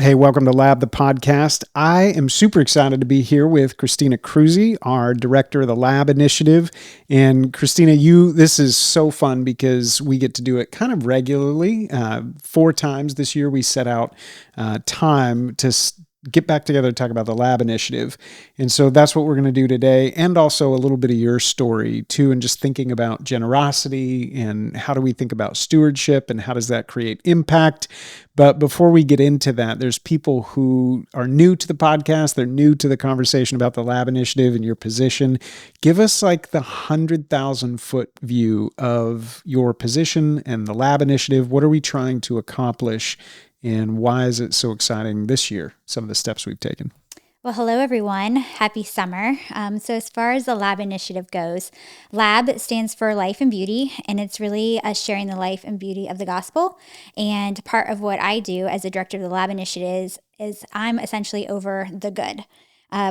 Hey, welcome to Lab, the podcast. I am super excited to be here with Christina Kruse, our director of the Lab Initiative. And Christina, this is so fun because we get to do it kind of regularly. 4 times this year, we set out time to get back together to talk about the Lab Initiative. And so that's what we're going to do today, and also a little bit of your story too, and just thinking about generosity and how do we think about stewardship and how does that create impact. But before we get into that, there's people who are new to the podcast. They're new to the conversation about the Lab Initiative and your position. Give us like the 100,000 foot view of your position and the Lab Initiative. What are we trying to accomplish? And why is it so exciting this year, some of the steps we've taken? Well, hello, everyone. Happy summer. So as far as the Lab Initiative goes, Lab stands for Life and Beauty, and it's really us sharing the life and beauty of the gospel. And part of what I do as a director of the Lab Initiative is I'm essentially over the good.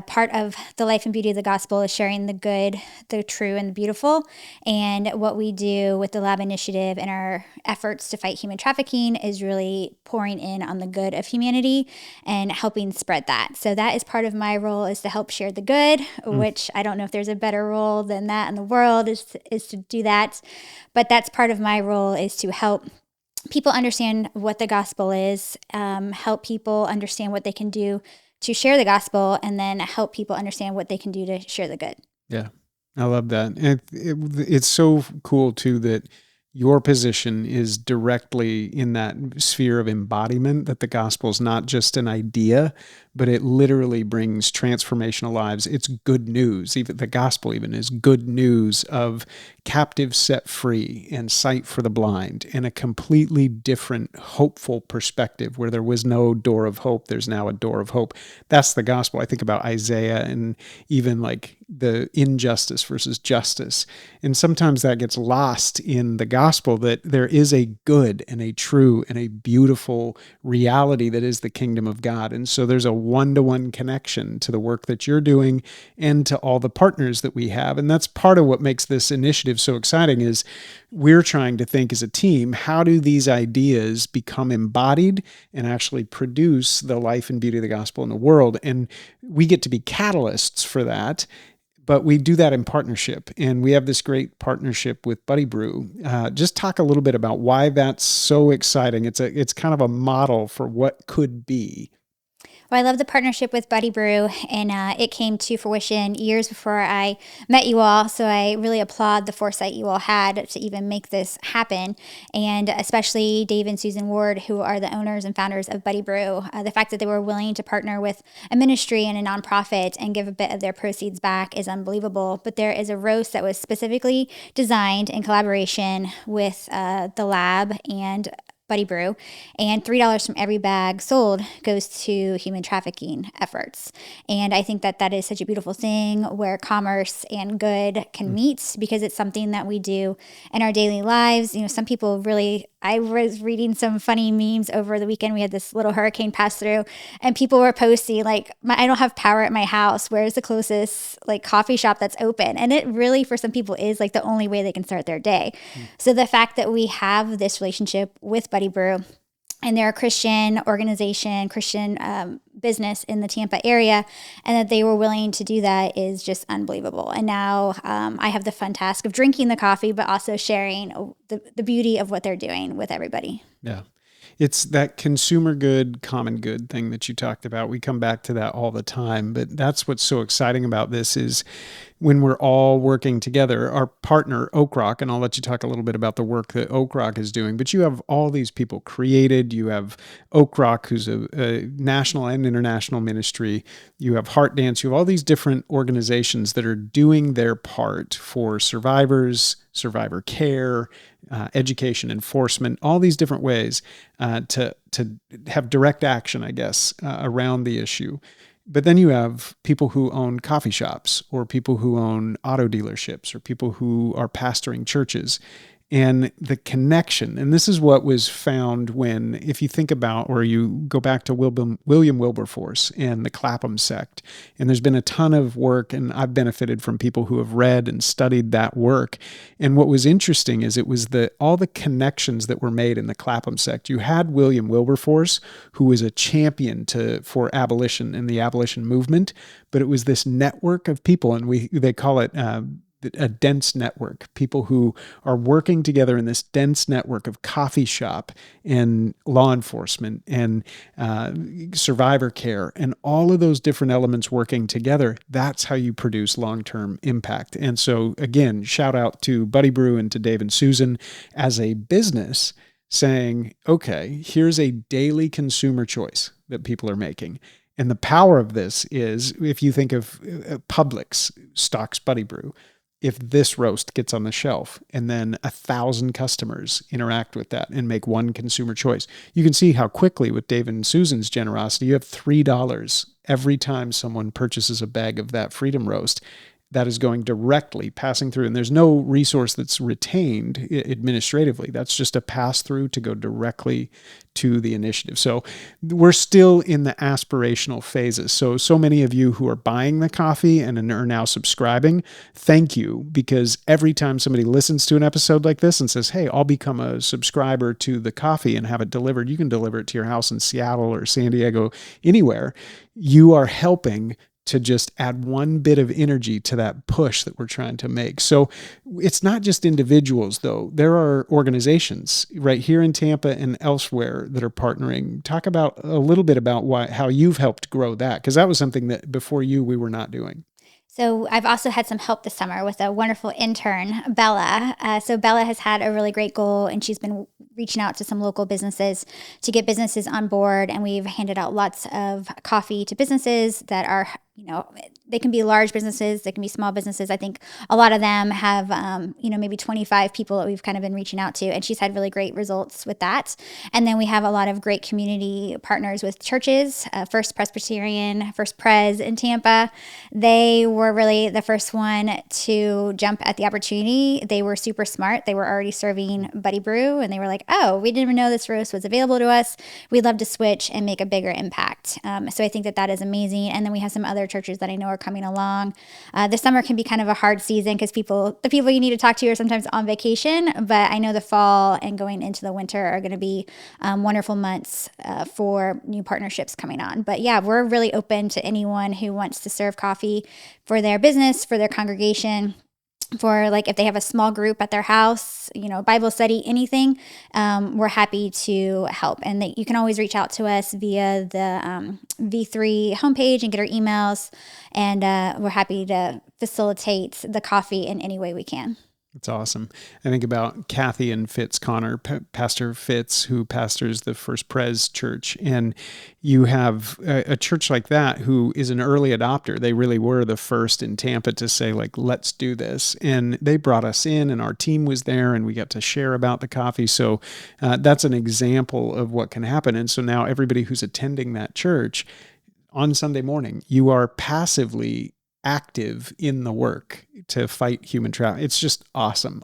Part of the life and beauty of the gospel is sharing the good, the true, and the beautiful. And what we do with the Lab Initiative and our efforts to fight human trafficking is really pouring in on the good of humanity and helping spread that. So that is part of my role, is to help share the good, which I don't know if there's a better role than that in the world, is to do that. But that's part of my role, is to help people understand what the gospel is, help people understand what they can do to share the gospel, and then help people understand what they can do to share the good. Yeah, I love that. It's so cool too that your position is directly in that sphere of embodiment, that the gospel is not just an idea, but it literally brings transformational lives. It's good news. Even the gospel even is good news of captives set free and sight for the blind, and a completely different, hopeful perspective. Where there was no door of hope, there's now a door of hope. That's the gospel. I think about Isaiah and even like the injustice versus justice. And sometimes that gets lost in the gospel, that there is a good and a true and a beautiful reality that is the kingdom of God. And so there's a one-to-one connection to the work that you're doing and to all the partners that we have. And that's part of what makes this initiative so exciting, is we're trying to think as a team, how do these ideas become embodied and actually produce the life and beauty of the gospel in the world? And we get to be catalysts for that. But we do that in partnership, and we have this great partnership with Brew. Just talk a little bit about why that's so exciting. It's kind of a model for what could be. Well, I love the partnership with Brew, and it came to fruition years before I met you all. So I really applaud the foresight you all had to even make this happen, and especially Dave and Susan Ward, who are the owners and founders of Brew. The fact that they were willing to partner with a ministry and a nonprofit and give a bit of their proceeds back is unbelievable. But there is a roast that was specifically designed in collaboration with the lab and Brew, and $3 from every bag sold goes to human trafficking efforts. And I think that that is such a beautiful thing, where commerce and good can meet, because it's something that we do in our daily lives. You know, some people really, I was reading some funny memes over the weekend. We had this little hurricane pass through, and people were posting like, I don't have power at my house. Where's the closest like coffee shop that's open? And it really, for some people, is like the only way they can start their day. So the fact that we have this relationship with Brew, and they're a Christian organization, Christian business in the Tampa area, and that they were willing to do that is just unbelievable. And now I have the fun task of drinking the coffee, but also sharing the beauty of what they're doing with everybody. Yeah. It's that consumer good, common good thing that you talked about. We come back to that all the time, but that's what's so exciting about this, is when we're all working together. Our partner, Oak Rock, and I'll let you talk a little bit about the work that Oak Rock is doing, but you have all these people created. You have Oak Rock, who's a national and international ministry. You have Heart Dance. You have all these different organizations that are doing their part for survivors, survivor care, education, enforcement, all these different ways to have direct action, I guess, around the issue. But then you have people who own coffee shops, or people who own auto dealerships, or people who are pastoring churches. And the connection, and this is what was found when, if you think about, or you go back to William Wilberforce and the Clapham sect, and there's been a ton of work, and I've benefited from people who have read and studied that work. And what was interesting is it was all the connections that were made in the Clapham sect. You had William Wilberforce, who was a champion for abolition and the abolition movement, but it was this network of people, and they call it a dense network, people who are working together in this dense network of coffee shop and law enforcement and survivor care and all of those different elements working together. That's how you produce long-term impact. And so again, shout out to Buddy Brew and to Dave and Susan as a business saying, okay, here's a daily consumer choice that people are making. And the power of this is, if you think of Publix stocks Buddy Brew, if this roast gets on the shelf and then 1,000 customers interact with that and make one consumer choice, you can see how quickly with Dave and Susan's generosity, you have $3 every time someone purchases a bag of that Freedom Roast. That is going directly passing through. And there's no resource that's retained administratively. That's just a pass through to go directly to the initiative. So we're still in the aspirational phases. So many of you who are buying the coffee and are now subscribing, thank you, because every time somebody listens to an episode like this and says, hey, I'll become a subscriber to the coffee and have it delivered, you can deliver it to your house in Seattle or San Diego, anywhere. You are helping to just add one bit of energy to that push that we're trying to make. So it's not just individuals, though. There are organizations right here in Tampa and elsewhere that are partnering. Talk about a little bit about how you've helped grow that, because that was something that before you, we were not doing. So I've also had some help this summer with a wonderful intern, Bella. So Bella has had a really great goal, and she's been reaching out to some local businesses to get businesses on board. And we've handed out lots of coffee to businesses that are, they can be large businesses, they can be small businesses. I think a lot of them have, maybe 25 people that we've kind of been reaching out to, and she's had really great results with that. And then we have a lot of great community partners with churches, First Presbyterian, First Pres in Tampa. They were really the first one to jump at the opportunity. They were super smart. They were already serving Buddy Brew, and they were like, oh, we didn't even know this roast was available to us. We'd love to switch and make a bigger impact. So I think that is amazing. And then we have some other churches that I know are coming along. The summer can be kind of a hard season because the people you need to talk to are sometimes on vacation, but I know the fall and going into the winter are going to be wonderful months for new partnerships coming on. But yeah, we're really open to anyone who wants to serve coffee for their business, for their congregation, for like if they have a small group at their house, Bible study, anything, we're happy to help. And you can always reach out to us via the V3 homepage and get our emails. And we're happy to facilitate the coffee in any way we can. That's awesome. I think about Kathy and Fitz Connor, Pastor Fitz, who pastors the First Pres Church. And you have a church like that who is an early adopter. They really were the first in Tampa to say, like, let's do this. And they brought us in, and our team was there, and we got to share about the coffee. So that's an example of what can happen. And so now everybody who's attending that church on Sunday morning, you are passively active in the work to fight human trafficking. It's just awesome.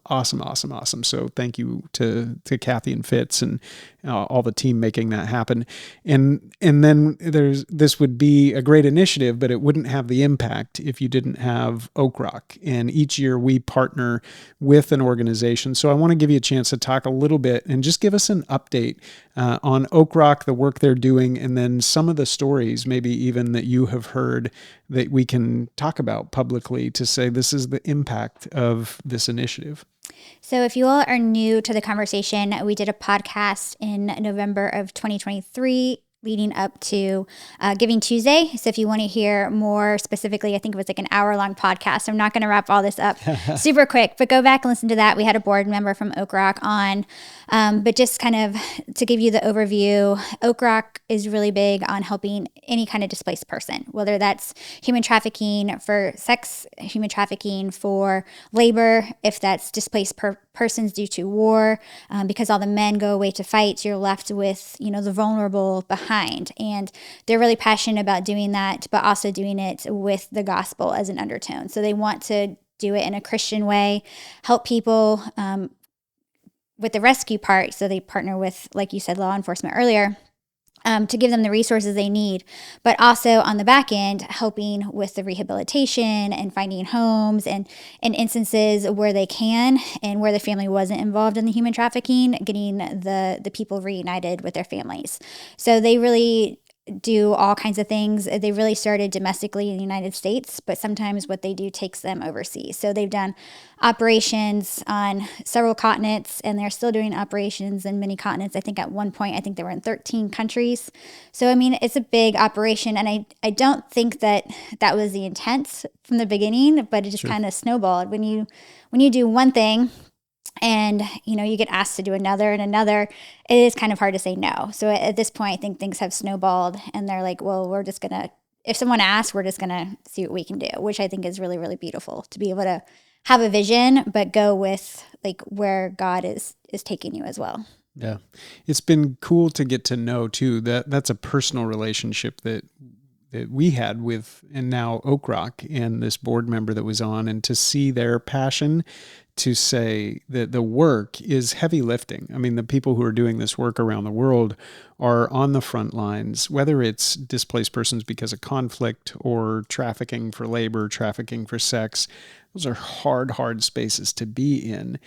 So thank you to Kathy and Fitz and all the team making that happen. And then this would be a great initiative, but it wouldn't have the impact if you didn't have Oak Rock. And each year we partner with an organization. So I want to give you a chance to talk a little bit and just give us an update on Oak Rock, the work they're doing, and then some of the stories, maybe even that you have heard that we can talk about publicly to say this is the impact of this initiative. So if you all are new to the conversation, we did a podcast in November of 2023 leading up to Giving Tuesday. So if you want to hear more specifically, I think it was like an hour-long podcast. I'm not going to wrap all this up super quick, but go back and listen to that. We had a board member from Oak Rock on. But just kind of to give you the overview, Oak Rock is really big on helping any kind of displaced person, whether that's human trafficking for sex, human trafficking for labor, if that's displaced persons due to war, because all the men go away to fight, you're left with, the vulnerable behind. And they're really passionate about doing that, but also doing it with the gospel as an undertone. So they want to do it in a Christian way, help people with the rescue part, so they partner with, like you said, law enforcement earlier, to give them the resources they need, but also on the back end, helping with the rehabilitation and finding homes and in instances where they can and where the family wasn't involved in the human trafficking, getting the people reunited with their families. So they really do all kinds of things. They really started domestically in the United States, but sometimes what they do takes them overseas. So they've done operations on several continents, and they're still doing operations in many continents. I think at one point, I think they were in 13 countries. So, I mean, it's a big operation, and I don't think that was the intent from the beginning, but it just kind of snowballed. When you do one thing, and you get asked to do another and another, it is kind of hard to say no. So at this point, I think things have snowballed, and they're like, well, we're just gonna, if someone asks, we're just gonna see what we can do, which I think is really, really beautiful, to be able to have a vision but go with like where God is taking you as well. Yeah, it's been cool to get to know too, that that's a personal relationship that we had with, and now Oak Rock and this board member that was on, and to see their passion to say that the work is heavy lifting. I mean, the people who are doing this work around the world are on the front lines, whether it's displaced persons because of conflict or trafficking for labor, trafficking for sex. Those are hard spaces to be in.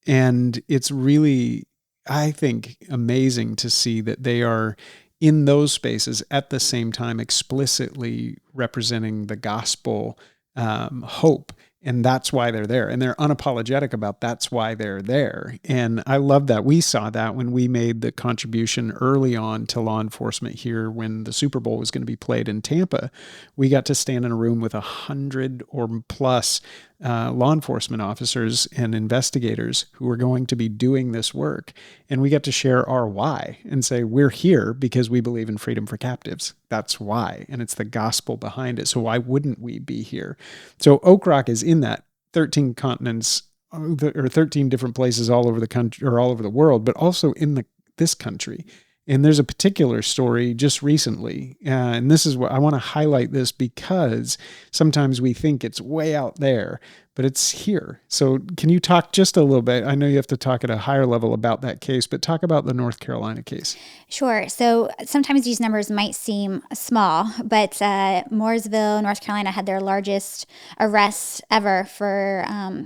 And it's really, I think, amazing to see that they are in those spaces at the same time explicitly representing the gospel hope. And that's why they're there. And they're unapologetic about that's why they're there. And I love that. We saw that when we made the contribution early on to law enforcement here when the Super Bowl was going to be played in Tampa. We got to stand in a room with 100 or plus law enforcement officers and investigators who were going to be doing this work. And we got to share our why and say, we're here because we believe in freedom for captives. That's why. And it's the gospel behind it. So why wouldn't we be here? So Oak Rock is in that 13 continents or 13 different places all over the country or all over the world, but also in this country. And there's a particular story just recently, and this is what I want to highlight this because sometimes we think it's way out there, but it's here. So can you talk just a little bit? I know you have to talk at a higher level about that case, but talk about the North Carolina case. Sure. So sometimes these numbers might seem small, but Mooresville, North Carolina had their largest arrests ever for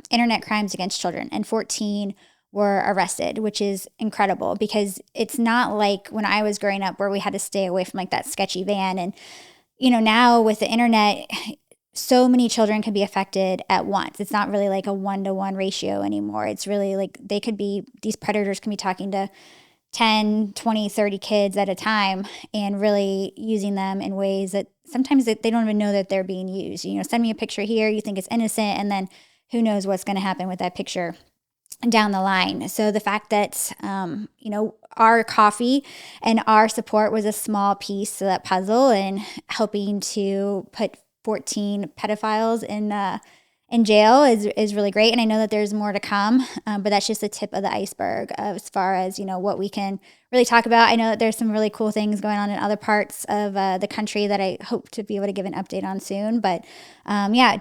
internet crimes against children, and 14 were arrested, which is incredible because it's not like when I was growing up where we had to stay away from like that sketchy van. And, now with the internet, so many children can be affected at once. It's not really like a 1-to-1 ratio anymore. It's really like these predators can be talking to 10, 20, 30 kids at a time and really using them in ways that sometimes they don't even know that they're being used. Send me a picture here, you think it's innocent, and then who knows what's going to happen with that picture down the line. So the fact that, our coffee and our support was a small piece of that puzzle and helping to put 14 pedophiles in jail is really great. And I know that there's more to come, but that's just the tip of the iceberg as far as, what we can really talk about. I know that there's some really cool things going on in other parts of the country that I hope to be able to give an update on soon. But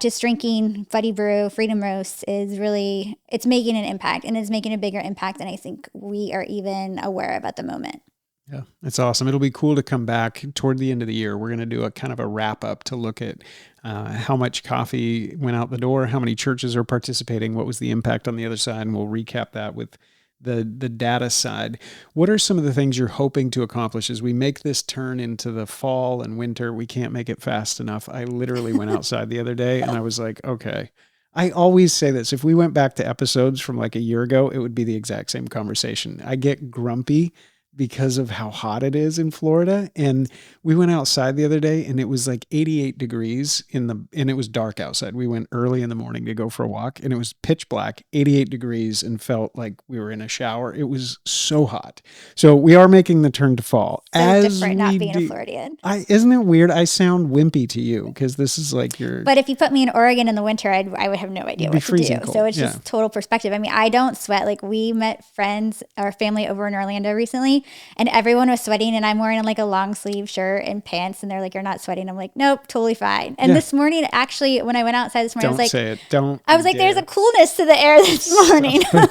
just drinking Buddy Brew Freedom Roast it's making an impact, and it's making a bigger impact than I think we are even aware of at the moment. Yeah, it's awesome. It'll be cool to come back toward the end of the year. We're going to do a kind of a wrap up to look at how much coffee went out the door, how many churches are participating, what was the impact on the other side, and we'll recap that with the data side. What are some of the things you're hoping to accomplish as we make this turn into the fall and winter? We can't make it fast enough. I literally went outside the other day and I was like, okay. I always say this. If we went back to episodes from like a year ago, it would be the exact same conversation. I get grumpy because of how hot it is in Florida. And we went outside the other day and it was like 88 degrees and it was dark outside. We went early in the morning to go for a walk and it was pitch black, 88 degrees, and felt like we were in a shower. It was so hot. So we are making the turn to fall. So different not being a Floridian. Isn't it weird? I sound wimpy to you because this is like your... But if you put me in Oregon in the winter, I would have no idea what to do. Cold. So it's just total perspective. I mean, I don't sweat. Like we met friends or family over in Orlando recently, and everyone was sweating, and I'm wearing like a long sleeve shirt and pants, and they're like, "You're not sweating." I'm like, "Nope, totally fine." And Yeah. this morning, actually, when I went outside this morning, Don't say it. Don't I was like, "There's a dare. coolness to the air this morning." Stop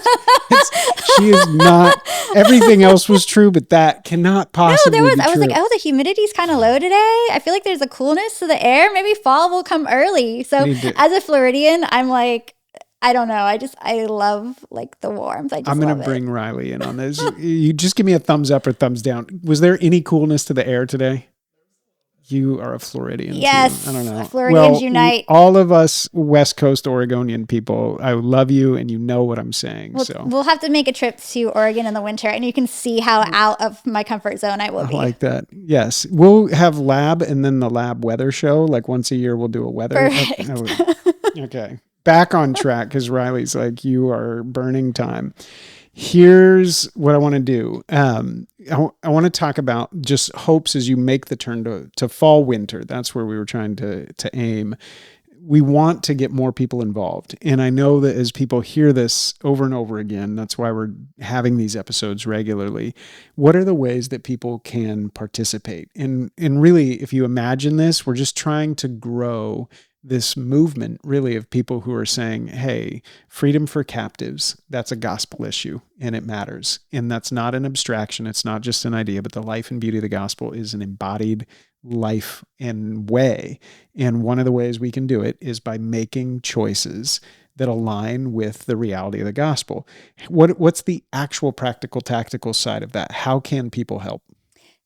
it. She is not, everything else was true, but that cannot No, there possibly was. be I was like, true. "Oh, the humidity's kind of low today. I feel like there's a coolness to the air. Maybe fall will come early." I So, need to, as a Floridian, I'm like, I don't know. I love like the warmth. I I'm just going to love it. bring Riley in on this. You just give me a thumbs up or thumbs down. Was there any coolness to the air today? You are a Floridian too. I don't Yes, know. Floridians Well, unite. all of us West Coast Oregonian people, I love you and you know what I'm saying. So We'll have to make a trip to Oregon in the winter, and you can see how out of my comfort zone I will I be. like that. Yes. We'll have lab and then the lab weather show. Like once a year, we'll do a weather. Perfect. Okay. Back on track because Riley's like, you are burning time. Here's what I want to do. I want to talk about just hopes as you make the turn to fall winter. That's where we were trying to aim. We want to get more people involved. And I know that as people hear this over and over again, that's why we're having these episodes regularly. What are the ways that people can participate? And really, if you imagine this, we're just trying to grow this movement really of people who are saying, hey, freedom for captives, that's a gospel issue and it matters. And that's not an abstraction. It's not just an idea, but the life and beauty of the gospel is an embodied life and way. And one of the ways we can do it is by making choices that align with the reality of the gospel. What's the actual practical, tactical side of that? How can people help?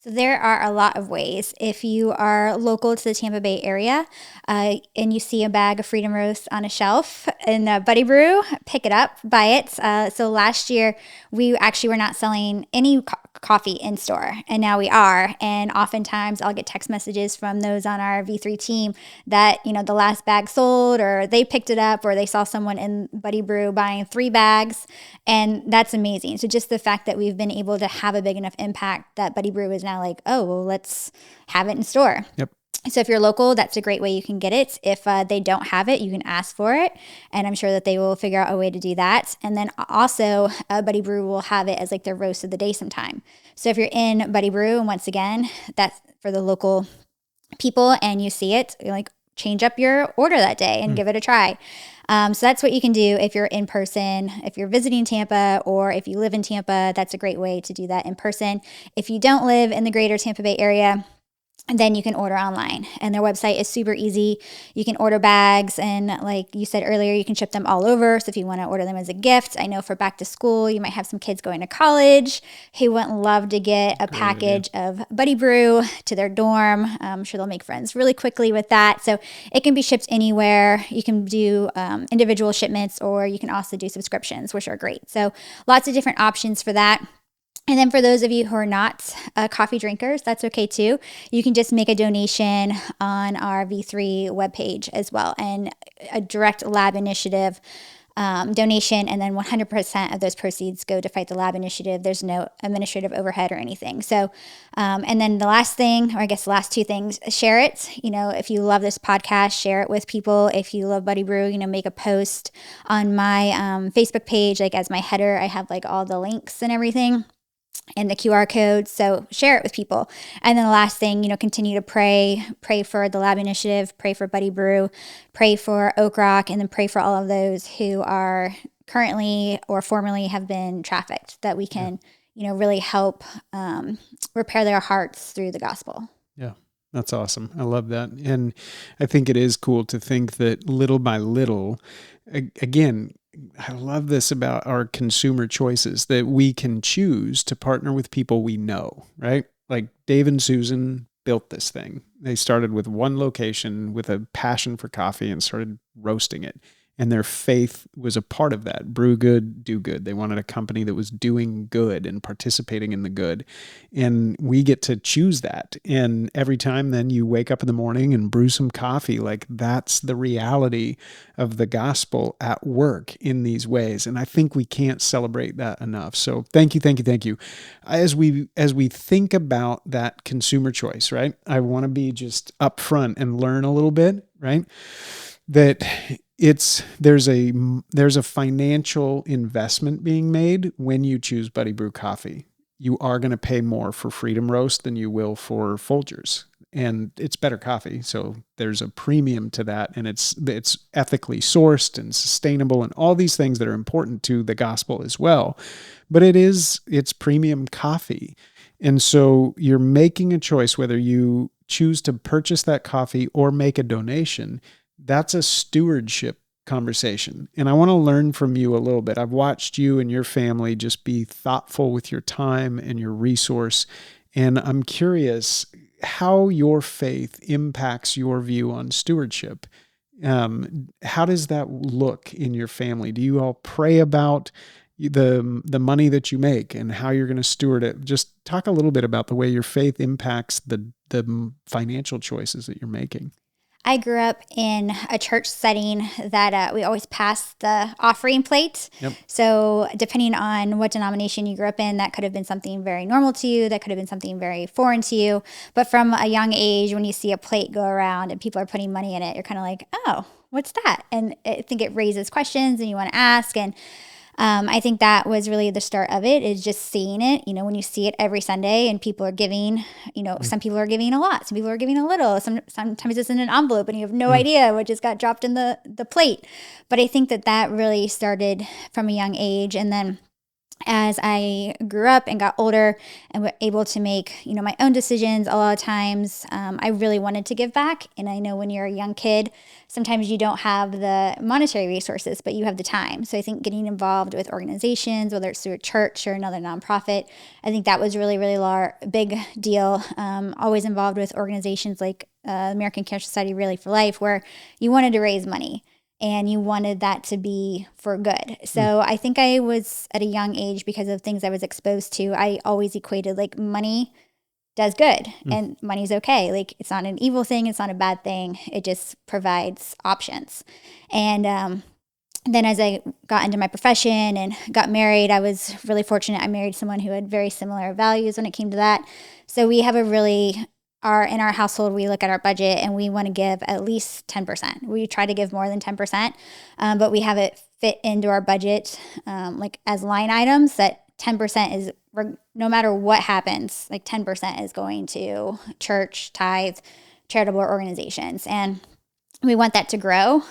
So there are a lot of ways. If you are local to the Tampa Bay area and you see a bag of Freedom Roast on a shelf in Buddy Brew, pick it up, buy it. So last year we actually were not selling any coffee in store, and now we are. And oftentimes I'll get text messages from those on our V3 team that the last bag sold, or they picked it up, or they saw someone in Buddy Brew buying 3 bags, and that's amazing. So just the fact that we've been able to have a big enough impact that Buddy Brew is now like, oh, well, let's have it in store. Yep. So if you're local, that's a great way you can get it. If they don't have it, you can ask for it, and I'm sure that they will figure out a way to do that. And then also, Buddy Brew will have it as like their roast of the day sometime. So if you're in Buddy Brew, and once again, that's for the local people, and you see it, you're like, change up your order that day and give it a try. So that's what you can do if you're in person. If you're visiting Tampa, or if you live in Tampa, that's a great way to do that in person. If you don't live in the greater Tampa Bay area, and then you can order online, and their website is super easy. You can order bags, and like you said earlier, you can ship them all over. So if you want to order them as a gift, I know for back to school, you might have some kids going to college who would love to get a package of Buddy Brew to their dorm. I'm sure they'll make friends really quickly with that. So it can be shipped anywhere. You can do individual shipments, or you can also do subscriptions, which are great. So lots of different options for that. And then for those of you who are not coffee drinkers, that's okay too. You can just make a donation on our V3 webpage as well, and a direct lab initiative donation, and then 100% of those proceeds go to fight the lab initiative. There's no administrative overhead or anything. So, and then the last thing, or I guess the last 2 things, share it. If you love this podcast, share it with people. If you love Buddy Brew, make a post on my Facebook page, like as my header, I have like all the links and everything, and the QR code. So share it with people. And then the last thing, continue to pray for the lab initiative, pray for Buddy Brew, pray for Oak Rock, and then pray for all of those who are currently or formerly have been trafficked, that we can, really help repair their hearts through the gospel. Yeah. That's awesome. I love that. And I think it is cool to think that little by little, again, I love this about our consumer choices, that we can choose to partner with people we know, right? Like Dave and Susan built this thing. They started with one location with a passion for coffee and started roasting it. And their faith was a part of that. Brew good, do good. They wanted a company that was doing good and participating in the good. And we get to choose that. And every time then you wake up in the morning and brew some coffee, like that's the reality of the gospel at work in these ways. And I think we can't celebrate that enough. So thank you, thank you, thank you. As we think about that consumer choice, right? I want to be just upfront and learn a little bit, right? That there's a financial investment being made when you choose Buddy Brew coffee. you are going to pay more for Freedom Roast than you will for Folgers. And it's better coffee. So there's a premium to that. And it's ethically sourced and sustainable and all these things that are important to the gospel as well. But it's premium coffee. And so you're making a choice whether you choose to purchase that coffee or make a donation. That's a stewardship conversation. And I want to learn from you a little bit. I've watched you and your family just be thoughtful with your time and your resource. And I'm curious how your faith impacts your view on stewardship. How does that look in your family? Do you all pray about the money that you make and how you're going to steward it? Just talk a little bit about the way your faith impacts the financial choices that you're making. I grew up in a church setting that we always passed the offering plate. Yep. So depending on what denomination you grew up in, that could have been something very normal to you. That could have been something very foreign to you. But from a young age, when you see a plate go around and people are putting money in it, you're kind of like, oh, what's that? And I think it raises questions and you want to ask. And I think that was really the start of it, is just seeing it, when you see it every Sunday and people are giving, some people are giving a lot, some people are giving a little, sometimes it's in an envelope and you have no idea what just got dropped in the plate. But I think that really started from a young age. And then as I grew up and got older and was able to make, my own decisions, a lot of times I really wanted to give back. And I know when you're a young kid, sometimes you don't have the monetary resources, but you have the time. So I think getting involved with organizations, whether it's through a church or another nonprofit, I think that was really, really big deal. Always involved with organizations like American Cancer Society, Really for Life, where you wanted to raise money. And you wanted that to be for good. So I think I was at a young age, because of things I was exposed to, I always equated like money does good and money's okay. Like it's not an evil thing. It's not a bad thing. It just provides options. And then as I got into my profession and got married, I was really fortunate. I married someone who had very similar values when it came to that. So we have in our household, we look at our budget and we want to give at least 10%. We try to give more than 10%, but we have it fit into our budget like as line items that 10% is, no matter what happens, like 10% is going to church, tithe, charitable organizations. And we want that to grow.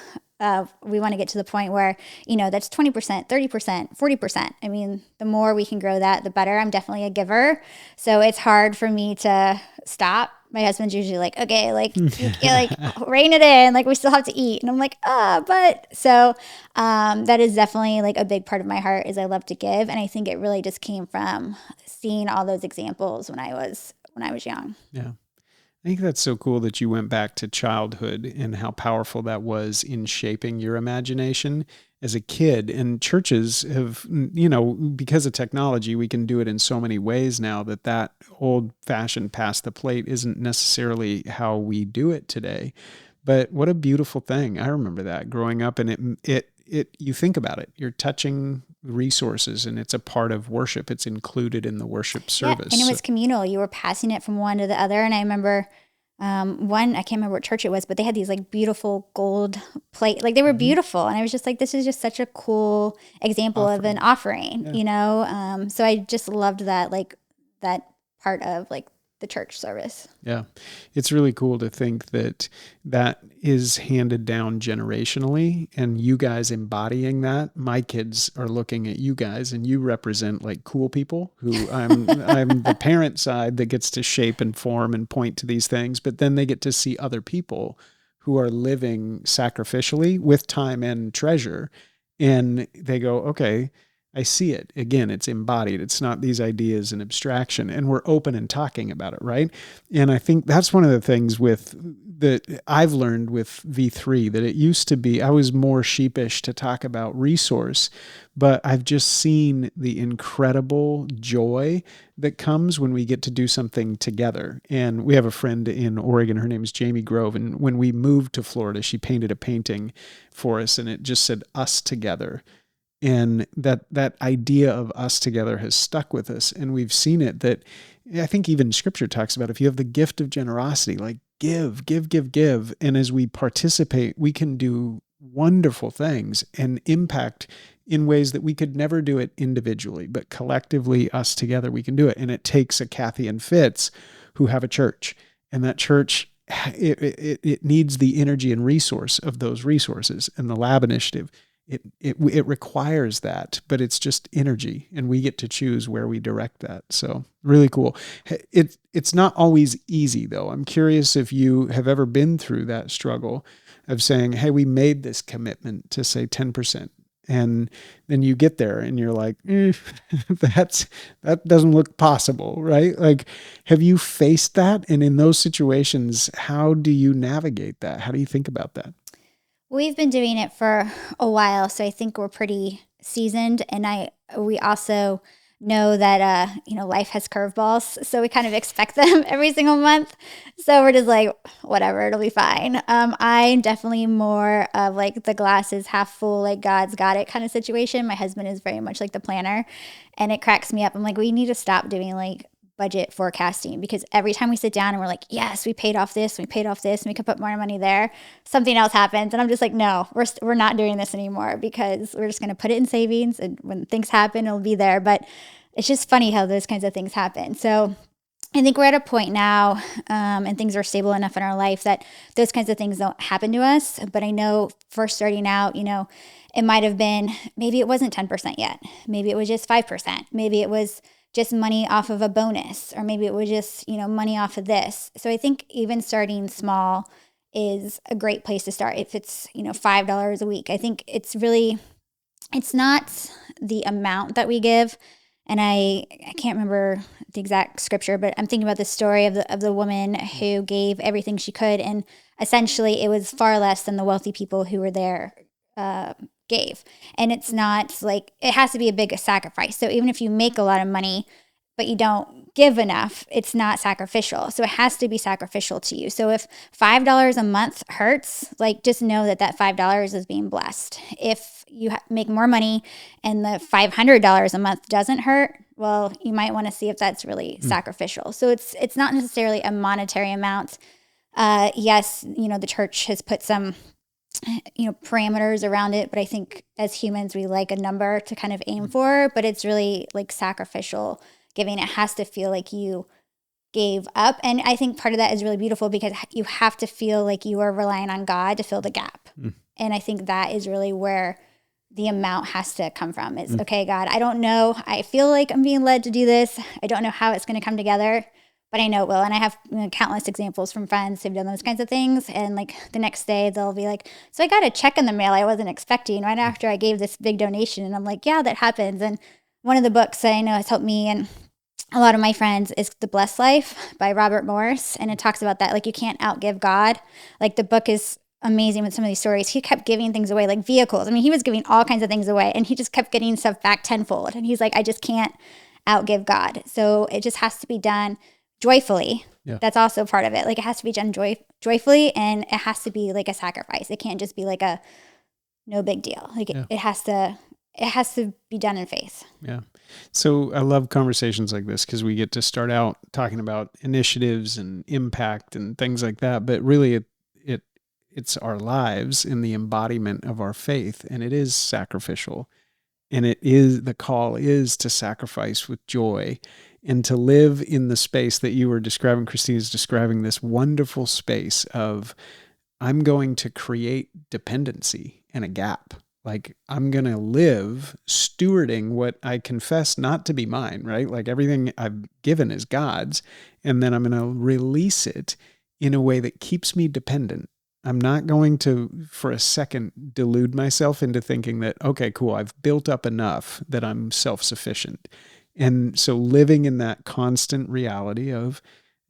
We want to get to the point where, that's 20%, 30%, 40%. I mean, the more we can grow that, the better. I'm definitely a giver. So it's hard for me to stop. My husband's usually like, okay, like, like rein it in. Like we still have to eat. And I'm like, but so that is definitely like a big part of my heart, is I love to give. And I think it really just came from seeing all those examples when I was young. Yeah. I think that's so cool that you went back to childhood and how powerful that was in shaping your imagination as a kid. And churches have, because of technology, we can do it in so many ways now that old fashioned pass the plate isn't necessarily how we do it today. But what a beautiful thing. I remember that growing up, and it you think about it, you're touching resources and it's a part of worship. It's included in the worship service. Yeah, and it was communal. You were passing it from one to the other. And I remember one, I can't remember what church it was, but they had these like beautiful gold plate, like they were beautiful. And I was just like, this is just such a cool example of an offering, so I just loved that, like that part of like the church service. Yeah. It's really cool to think that is handed down generationally, and you guys embodying that. My kids are looking at you guys, and you represent like cool people who I'm the parent side that gets to shape and form and point to these things, but then they get to see other people who are living sacrificially with time and treasure. And they go, okay, I see it. Again, it's embodied. It's not these ideas in abstraction, and we're open and talking about it, right? And I think that's one of the things that I've learned with V3, that it used to be, I was more sheepish to talk about resource, but I've just seen the incredible joy that comes when we get to do something together. And we have a friend in Oregon, her name is Jamie Grove, and when we moved to Florida, she painted a painting for us, and it just said, "Us together." And that idea of us together has stuck with us. And we've seen it, that I think even scripture talks about, if you have the gift of generosity, like give. And as we participate, we can do wonderful things and impact in ways that we could never do it individually, but collectively, us together, we can do it. And it takes a Kathy and Fitz who have a church, and that church, it needs the energy and resource of those resources. And the lab initiative, it requires that, but it's just energy, and we get to choose where we direct that. So really cool. It's not always easy though. I'm curious if you have ever been through that struggle of saying, hey, we made this commitment to say 10%. And then you get there and you're like, that doesn't look possible, right? Like, have you faced that? And in those situations, how do you navigate that? How do you think about that? We've been doing it for a while, so I think we're pretty seasoned. And we also know that life has curveballs, so we kind of expect them every single month. So we're just like, whatever, it'll be fine. I'm definitely more of like the glass is half full, like God's got it kind of situation. My husband is very much like the planner, and it cracks me up. I'm like, we need to stop doing like budget forecasting, because every time we sit down and we're like, yes, we paid off this, we paid off this, and we could put more money there, something else happens. And I'm just like, no, we're not doing this anymore, because we're just going to put it in savings, and when things happen, it'll be there. But it's just funny how those kinds of things happen. So I think we're at a point now, and things are stable enough in our life that those kinds of things don't happen to us. But I know first starting out, it might have been, maybe it wasn't 10% yet. Maybe it was just 5%. Maybe it was just money off of a bonus, or maybe it was just, money off of this. So I think even starting small is a great place to start. If it's, $5 a week, I think it's not the amount that we give. And I can't remember the exact scripture, but I'm thinking about the story of the woman who gave everything she could. And essentially it was far less than the wealthy people who were there gave. And it's not like, it has to be a big sacrifice. So even if you make a lot of money, but you don't give enough, it's not sacrificial. So it has to be sacrificial to you. So if $5 a month hurts, like just know that $5 is being blessed. If you make more money and the $500 a month doesn't hurt, well, you might want to see if that's really sacrificial. So it's not necessarily a monetary amount. Yes, the church has put some parameters around it, but I think as humans we like a number to kind of aim for, but it's really like sacrificial giving. It has to feel like you gave up, and I think part of that is really beautiful, because you have to feel like you are relying on God to fill the gap. And I think that is really where the amount has to come from. It's okay, God, I don't know, I feel like I'm being led to do this, I don't know how it's going to come together, but I know it will. And I have countless examples from friends who've done those kinds of things. And like the next day they'll be like, so I got a check in the mail I wasn't expecting right after I gave this big donation. And I'm like, yeah, that happens. And one of the books that I know has helped me and a lot of my friends is The Blessed Life by Robert Morris. And it talks about that. Like, you can't outgive God. Like, the book is amazing with some of these stories. He kept giving things away, like vehicles. I mean, he was giving all kinds of things away, and he just kept getting stuff back tenfold. And he's like, I just can't outgive God. So it just has to be done joyfully. Yeah. That's also part of it. Like, it has to be done joyfully, and it has to be like a sacrifice. It can't just be like a no big deal. Like, it has to be done in faith. Yeah. So I love conversations like this, because we get to start out talking about initiatives and impact and things like that. But really it's our lives in the embodiment of our faith, and it is sacrificial. And the call is to sacrifice with joy and to live in the space that you were describing. Christina's describing this wonderful space of, I'm going to create dependency and a gap. Like, I'm going to live stewarding what I confess not to be mine, right? Like, everything I've given is God's, and then I'm going to release it in a way that keeps me dependent. I'm not going to, for a second, delude myself into thinking that, okay, cool, I've built up enough that I'm self-sufficient. And so living in that constant reality of,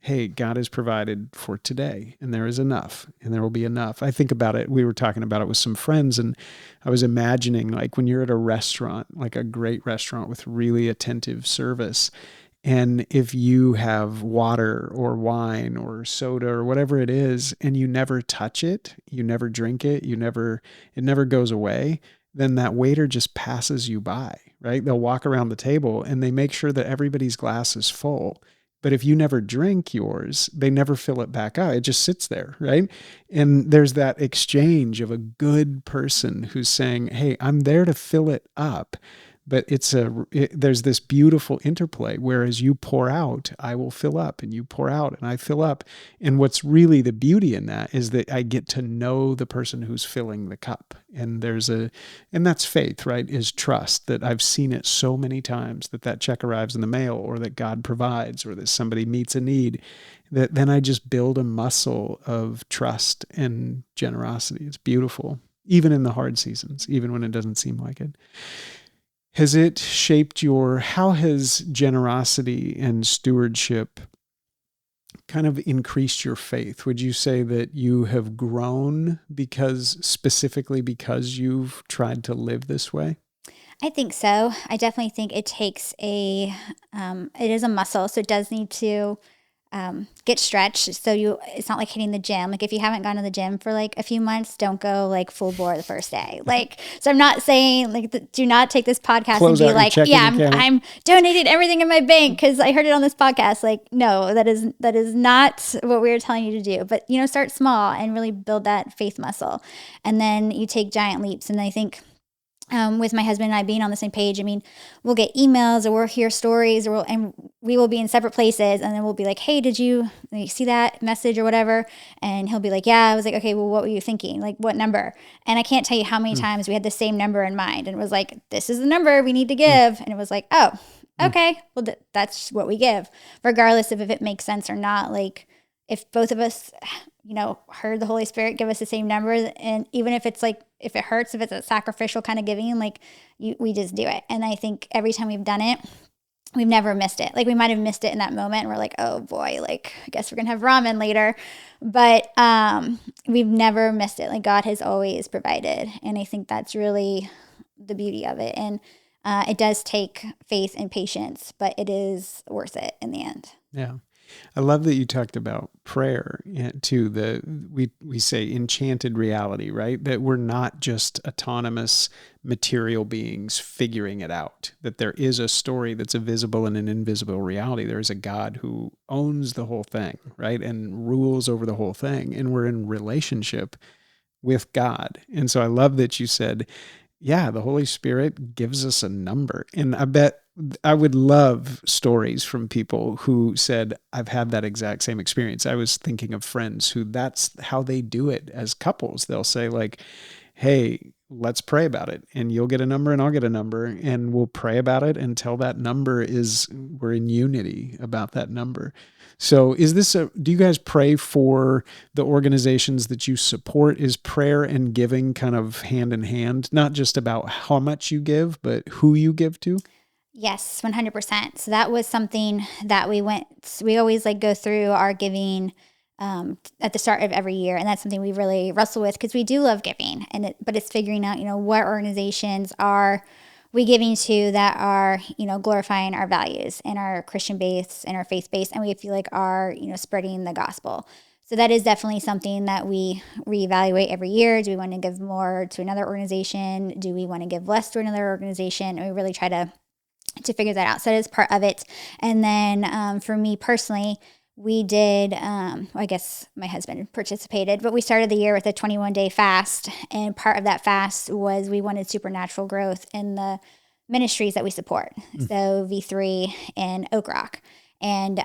hey, God has provided for today, and there is enough, and there will be enough. I think about it. We were talking about it with some friends, and I was imagining, like, when you're at a restaurant, like a great restaurant with really attentive service, and if you have water or wine or soda or whatever it is, and you never touch it, you never drink it, it never goes away, then that waiter just passes you by, right? They'll walk around the table and they make sure that everybody's glass is full. But if you never drink yours, they never fill it back up. It just sits there, right? And there's that exchange of a good person who's saying, hey, I'm there to fill it up. But there's this beautiful interplay. Whereas you pour out, I will fill up, and you pour out and I fill up. And what's really the beauty in that is that I get to know the person who's filling the cup. And and that's faith, right? Is trust, that I've seen it so many times that check arrives in the mail, or that God provides, or that somebody meets a need, that then I just build a muscle of trust and generosity. It's beautiful, even in the hard seasons, even when it doesn't seem like it. How has generosity and stewardship kind of increased your faith? Would you say that you have grown specifically because you've tried to live this way? I think so. I definitely think it takes it is a muscle, so it does need to get stretched. So it's not like hitting the gym. Like if you haven't gone to the gym for like a few months, don't go like full bore the first day. Like, so I'm not saying like, do not take this podcast Close and out be your like, checking yeah, account. I'm donating everything in my bank because I heard it on this podcast. Like, no, that is not what we were telling you to do. But start small and really build that faith muscle, and then you take giant leaps. And I think with my husband and I being on the same page, I mean, we'll get emails or we'll hear stories, and we will be in separate places, and then we'll be like, hey, did you see that message or whatever? And he'll be like, yeah. I was like, okay, well, what were you thinking? Like, what number? And I can't tell you how many times we had the same number in mind, and it was like, this is the number we need to give. And it was like, oh, okay, well, that's what we give, regardless of if it makes sense or not. Like, if both of us, heard the Holy Spirit give us the same number, and even if it's like, if it hurts, if it's a sacrificial kind of giving, like we just do it. And I think every time we've done it, we've never missed it. Like we might have missed it in that moment, and we're like, oh boy, like I guess we're gonna have ramen later, but we've never missed it. Like God has always provided, and I think that's really the beauty of it. And it does take faith and patience, but it is worth it in the end. Yeah. I love that you talked about prayer too. We say enchanted reality, right? That we're not just autonomous material beings figuring it out. That there is a story that's a visible and an invisible reality. There is a God who owns the whole thing, right? And rules over the whole thing. And we're in relationship with God. And so I love that you said, yeah, the Holy Spirit gives us a number. And I bet I would love stories from people who said, I've had that exact same experience. I was thinking of friends who that's how they do it as couples. They'll say like, hey, let's pray about it. And you'll get a number and I'll get a number, and we'll pray about it until that number we're in unity about that number. So do you guys pray for the organizations that you support? Is prayer and giving kind of hand in hand, not just about how much you give, but who you give to? Yes, 100%. So that was something that we always like go through our giving at the start of every year. And that's something we really wrestle with because we do love giving, but it's figuring out, what organizations are we giving to that are, glorifying our values and our Christian base and our faith base. And we feel like are, spreading the gospel. So that is definitely something that we reevaluate every year. Do we want to give more to another organization? Do we want to give less to another organization? And we really try to figure that out. So that is part of it. And then for me personally, we did, I guess my husband participated, but we started the year with a 21-day fast. And part of that fast was we wanted supernatural growth in the ministries that we support. So V3 and Oak Rock. And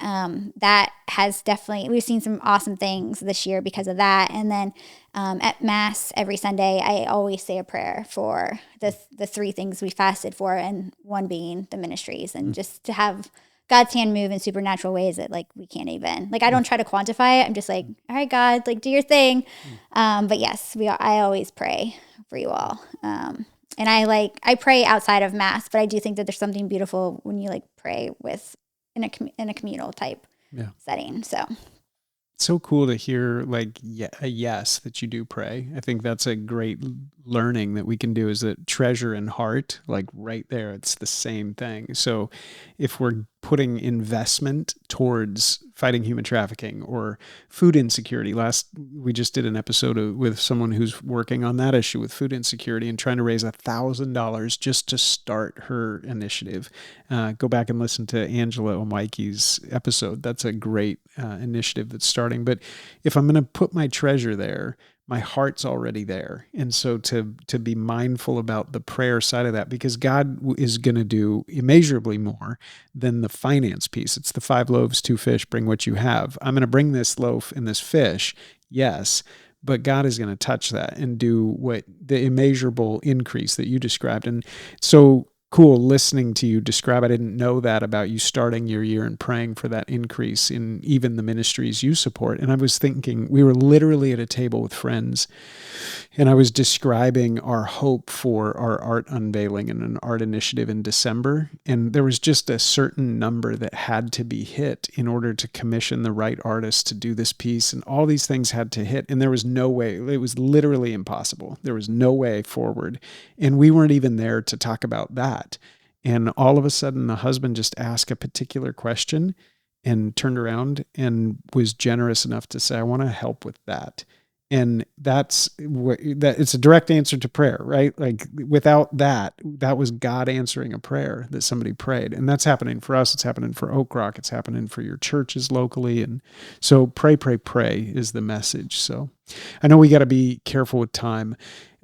that has definitely, we've seen some awesome things this year because of that. And then at Mass every Sunday, I always say a prayer for the three things we fasted for, and one being the ministries, and just to have God's hand move in supernatural ways that like we can't even, like I don't try to quantify it. I'm just like, all right, God, like do your thing. But yes, I always pray for you all. And I pray outside of Mass, but I do think that there's something beautiful when you like pray in a communal type setting. So cool to hear like a yes that you do pray. I think that's a great learning that we can do, is that treasure and heart, like right there, it's the same thing. So if we're putting investment towards fighting human trafficking or food insecurity. We just did an episode with someone who's working on that issue with food insecurity and trying to raise $1,000 just to start her initiative. Go back and listen to Angela Omaiki's episode. That's a great initiative that's starting. But if I'm going to put my treasure there, my heart's already there. And so to be mindful about the prayer side of that, because God is going to do immeasurably more than the finance piece. It's the 5 loaves, 2 fish, bring what you have. I'm going to bring this loaf and this fish, yes, but God is going to touch that and do what the immeasurable increase that you described. And so cool listening to you describe. I didn't know that about you starting your year and praying for that increase in even the ministries you support. And I was thinking, we were literally at a table with friends, and I was describing our hope for our art unveiling and an art initiative in December. And there was just a certain number that had to be hit in order to commission the right artist to do this piece. And all these things had to hit. And there was no way, it was literally impossible. There was no way forward. And we weren't even there to talk about that. And all of a sudden, the husband just asked a particular question and turned around and was generous enough to say, I want to help with that. And that's that. It's a direct answer to prayer, right? Like without that, that was God answering a prayer that somebody prayed. And that's happening for us. It's happening for Oak Rock. It's happening for your churches locally. And so pray, pray, pray is the message. So I know we got to be careful with time.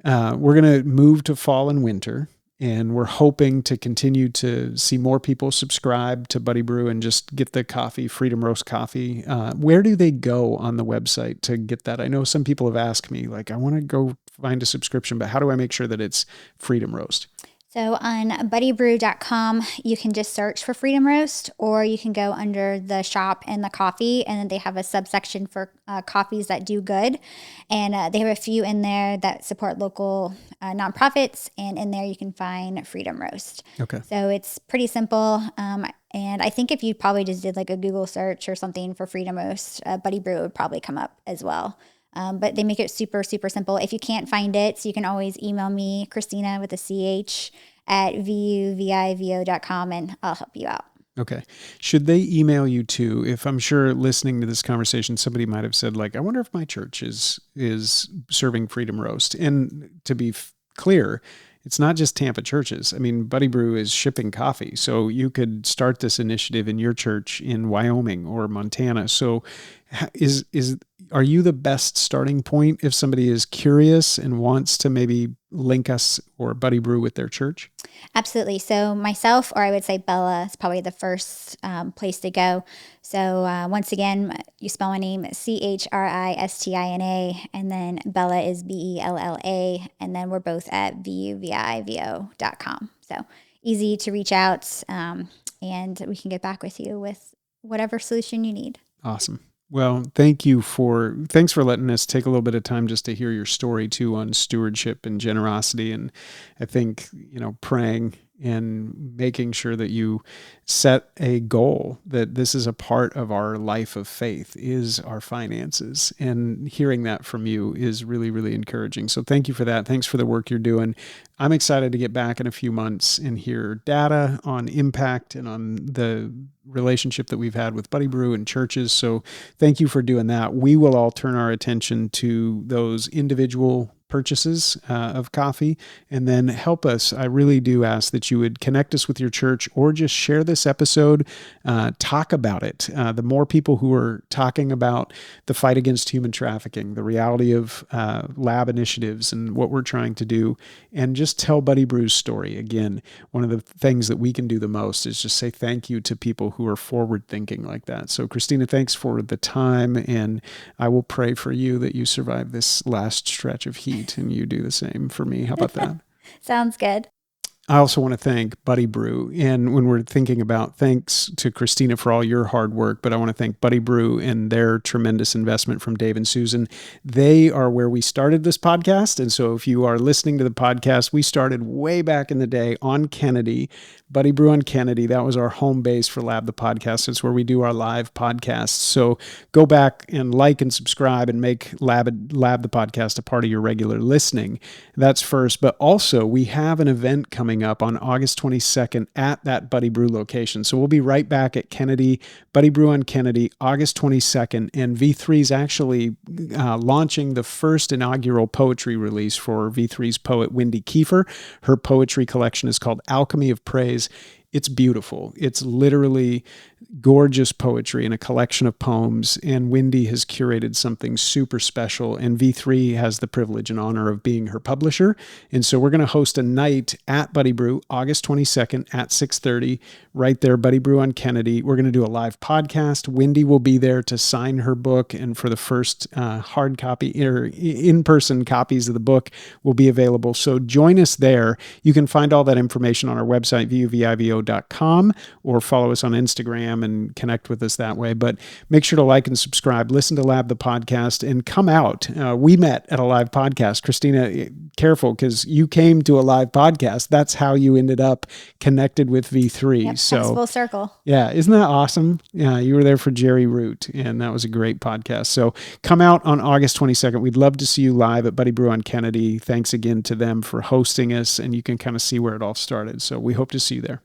We're going to move to fall and winter. And we're hoping to continue to see more people subscribe to Buddy Brew and just get the coffee, Freedom Roast coffee. Where do they go on the website to get that? I know some people have asked me, like, I want to go find a subscription, but how do I make sure that it's Freedom Roast? So on buddybrew.com, you can just search for Freedom Roast, or you can go under the shop and the coffee, and then they have a subsection for coffees that do good. And they have a few in there that support local nonprofits, and in there you can find Freedom Roast. Okay. So it's pretty simple. And I think if you probably just did like a Google search or something for Freedom Roast, Buddy Brew would probably come up as well. But they make it super, super simple. If you can't find it, so you can always email me, Christina with a CH at vuvivo.com, and I'll help you out. Okay. Should they email you too? If I'm sure listening to this conversation, somebody might have said, like, I wonder if my church is serving Freedom Roast. And to be clear, it's not just Tampa churches. I mean, Buddy Brew is shipping coffee. So you could start this initiative in your church in Wyoming or Montana. So are you the best starting point if somebody is curious and wants to maybe link us or Buddy Brew with their church? Absolutely. So myself, or I would say Bella, is probably the first place to go. So once again, you spell my name Christina, and then Bella is Bella, and then we're both at vuvivo.com. So easy to reach out, and we can get back with you with whatever solution you need. Awesome. Well, thanks for letting us take a little bit of time just to hear your story too on stewardship and generosity. And I think, praying and making sure that you set a goal that this is a part of our life of faith is our finances. And hearing that from you is really, really encouraging. So thank you for that. Thanks for the work you're doing. I'm excited to get back in a few months and hear data on impact and on the relationship that we've had with Buddy Brew and churches. So thank you for doing that. We will all turn our attention to those individual purchases of coffee, and then help us. I really do ask that you would connect us with your church or just share this episode, talk about it. The more people who are talking about the fight against human trafficking, the reality of lab initiatives and what we're trying to do, and just tell Buddy Brew's story. Again, one of the things that we can do the most is just say thank you to people who are forward thinking like that. So Christina, thanks for the time, and I will pray for you that you survive this last stretch of heat and you do the same for me. How about that? Sounds good. I also want to thank Buddy Brew. And when we're thinking about thanks to Christina for all your hard work, but I want to thank Buddy Brew and their tremendous investment from Dave and Susan. They are where we started this podcast. And so if you are listening to the podcast, we started way back in the day on Kennedy, Buddy Brew on Kennedy. That was our home base for Lab the Podcast. It's where we do our live podcasts. So go back and like and subscribe and make Lab the Podcast a part of your regular listening. That's first. But also we have an event coming coming up on August 22nd at that Buddy Brew location. So we'll be right back at Kennedy, Buddy Brew on Kennedy, August 22nd. And V3 is actually launching the first inaugural poetry release for V3's poet, Wendy Kiefer. Her poetry collection is called Alchemy of Praise. It's beautiful. It's literally gorgeous poetry in a collection of poems, and Wendy has curated something super special, and V3 has the privilege and honor of being her publisher. And so we're going to host a night at Buddy Brew, August 22nd at 6:30, right there, Buddy Brew on Kennedy. We're going to do a live podcast. Wendy will be there to sign her book, and for the first hard copy or in-person copies of the book will be available. So join us there. You can find all that information on our website, vuvivo.com, or follow us on Instagram and connect with us that way. But make sure to like and subscribe, listen to Lab the podcast, and come out. We met at a live podcast. Christina, careful, because you came to a live podcast. That's how you ended up connected with V3. Yep, so full circle. Yeah, isn't that awesome? Yeah, you were there for Jerry Root, and that was a great podcast. So come out on August 22nd. We'd love to see you live at Buddy Brew on Kennedy. Thanks again to them for hosting us, and you can kind of see where it all started. So we hope to see you there.